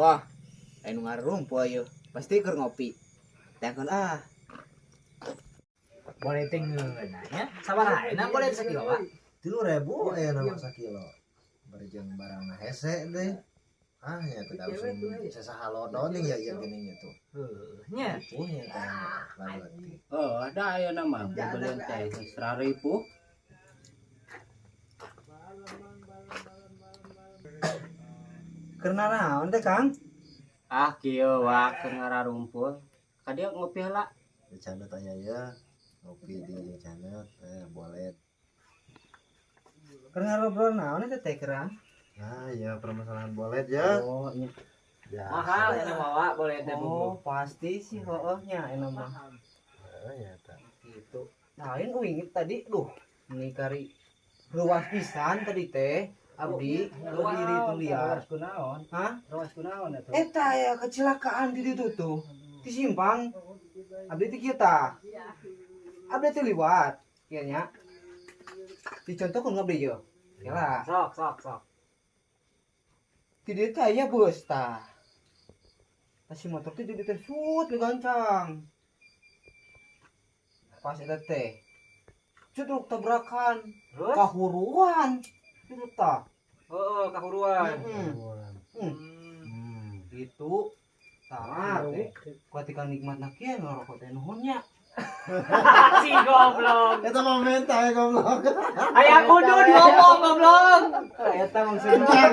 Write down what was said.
Wah, anu ngarumpo ayo. Pasti keur ngopi. Tengkeun Boleh tinggal ya. Sabar aja, boleh sakilo Pak. 3.000 aya nama sakilo. Barjeng barangna hese deh. Ya teh usum sasaha lodoning ya geuning itu. Nya. Punya teh laleuti. Oh, ada aya nama bebelian teh 100.000. Keur naon teh, Kang? Ah, kieu wak keur ngararumpul. Ka dieu ngopi heula. Dicanet aya ya. Ngopi di canet boleh. Keur ngarobrol naon teh Kang? Ya permasalahan boleh ya. Oh, nya. Ya. Mahal ya bawa boleh teh Oh, pasti sih heueuh nya anu mah. Ya tah. Gitu. Lain uingit tadi, ini kari ruas pisan tadi teh. Abdi, kalau diri itu liar. Ruas kunaon? Hah? Ruas kunaon atuh? Eta ya kecelakaan di ditu tuh. Di simpang. Abdi teh kieu tah. Abdi teh liwat, kieu nya. Dicontohkeun abdi yeuh. Yalah. Sok. Di dieu teh aya beus tah. Tah si motor teh di dieu teh sut gancang. Pas eta teh cuduk tabrakan, Terus? kahuruan. Cuduk tah. Oh, kahuruan. Gitu. Tah teh. Ketika nikmatna kieu ngarokok teh nuhunnya. Si goblok. Eta mah mentai goblok. Aya kudu ngomong goblok. Eta maksudnya.